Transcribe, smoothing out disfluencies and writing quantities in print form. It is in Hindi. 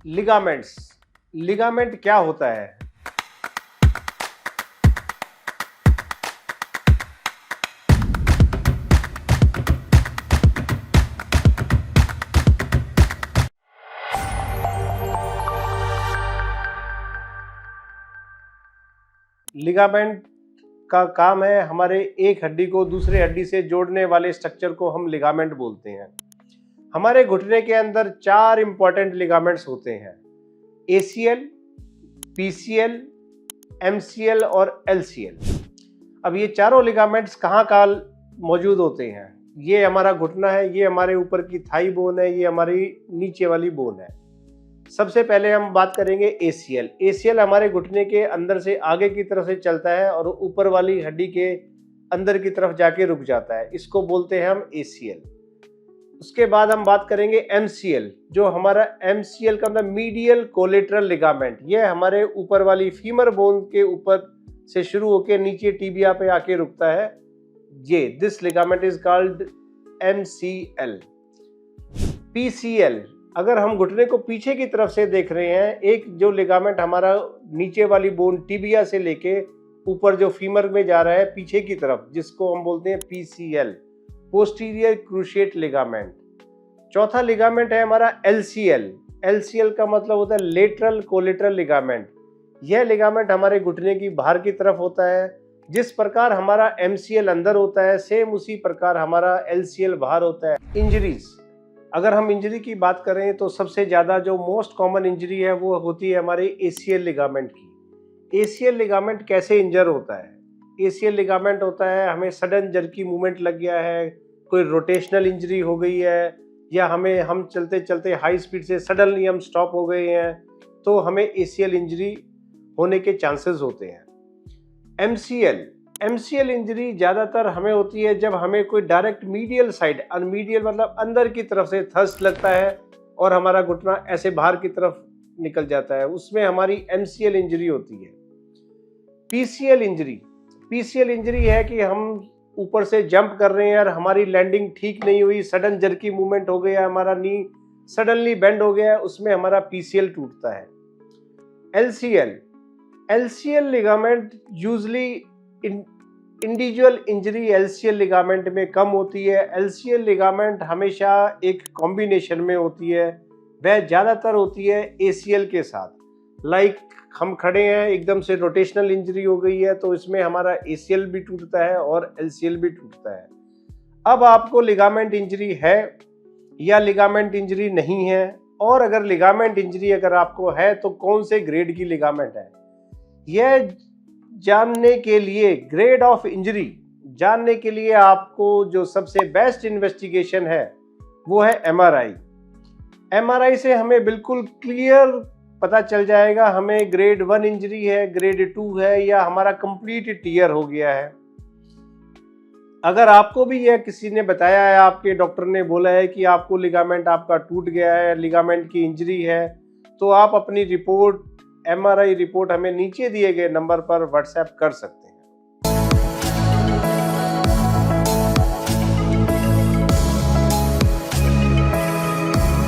लिगामेंट्स। लिगामेंट क्या होता है? लिगामेंट का काम है हमारे एक हड्डी को दूसरे हड्डी से जोड़ने वाले स्ट्रक्चर को हम लिगामेंट बोलते हैं। हमारे घुटने के अंदर 4 इंपॉर्टेंट लिगामेंट्स होते हैं, ACL, PCL, MCL और LCL। अब ये चारों लिगामेंट्स कहाँ मौजूद होते हैं? ये हमारा घुटना है, ये हमारे ऊपर की थाई बोन है, ये हमारी नीचे वाली बोन है। सबसे पहले हम बात करेंगे ACL। ACL हमारे घुटने के अंदर से आगे की तरफ से चलता है और ऊपर वाली हड्डी के अंदर की तरफ जाके रुक जाता है, इसको बोलते हैं हम ACL। उसके बाद हम बात करेंगे MCL। जो हमारा MCL का मतलब मीडियल कोलेटरल लिगामेंट, यह हमारे ऊपर वाली फीमर बोन के ऊपर से शुरू होकर नीचे टिबिया पे आके रुकता है। ये this ligament is called MCL। PCL, अगर हम घुटने को पीछे की तरफ से देख रहे हैं, एक जो लिगामेंट हमारा नीचे वाली बोन टिबिया से लेके ऊपर जो फीमर में जा रहा है पीछे की तरफ, जिसको हम बोलते हैं PCL, पोस्टीरियर क्रूशिएट लिगामेंट। चौथा लिगामेंट है हमारा LCL। LCL का मतलब होता है लेटरल कोलेटरल लिगामेंट। यह लिगामेंट हमारे घुटने की बाहर की तरफ होता है। जिस प्रकार हमारा MCL अंदर होता है, सेम उसी प्रकार हमारा LCL बाहर होता है। इंजरीज, अगर हम इंजरी की बात करें तो सबसे ज़्यादा जो मोस्ट कॉमन इंजरी है वो होती है हमारी ACL लिगामेंट की। ACL लिगामेंट कैसे इंजर होता है? ACL लिगामेंट होता है हमें सडन जर्की मूवमेंट लग गया है, कोई रोटेशनल इंजरी हो गई है, या हम चलते चलते हाई स्पीड से सडनली हम स्टॉप हो गए हैं, तो हमें ACL इंजरी होने के चांसेस होते हैं। MCL इंजरी ज़्यादातर हमें होती है जब हमें कोई डायरेक्ट मीडियल साइड, मीडियल मतलब अंदर की तरफ से थ्रस्ट लगता है और हमारा घुटना ऐसे बाहर की तरफ निकल जाता है, उसमें हमारी MCL इंजरी होती है। PCL इंजरी है कि हम ऊपर से जंप कर रहे हैं और हमारी लैंडिंग ठीक नहीं हुई, सडन जर्की मूवमेंट हो गया, हमारा नी सडनली बेंड हो गया, उसमें हमारा PCL टूटता है। LCL ligament usually individual injury LCL ligament में कम होती है। LCL लिगामेंट हमेशा एक कॉम्बिनेशन में होती है, वह ज़्यादातर होती है ACL के साथ। लाइक हम खड़े हैं, एकदम से रोटेशनल इंजरी हो गई है, तो इसमें हमारा ACL भी टूटता है और LCL भी टूटता है। अब आपको लिगामेंट इंजरी है या लिगामेंट इंजरी नहीं है, और अगर लिगामेंट इंजरी अगर आपको है तो कौन से ग्रेड की लिगामेंट है, यह जानने के लिए, ग्रेड ऑफ इंजरी जानने के लिए आपको जो सबसे बेस्ट इन्वेस्टिगेशन है वो है MRI से हमें बिल्कुल क्लियर पता चल जाएगा हमें ग्रेड 1 इंजरी है, ग्रेड 2 है, या हमारा कंप्लीट टीयर हो गया है। अगर आपको भी यह किसी ने बताया है, आपके डॉक्टर ने बोला है कि आपको लिगामेंट आपका टूट गया है, लिगामेंट की इंजरी है, तो आप अपनी रिपोर्ट, MRI रिपोर्ट हमें नीचे दिए गए नंबर पर व्हाट्सएप कर सकते हैं।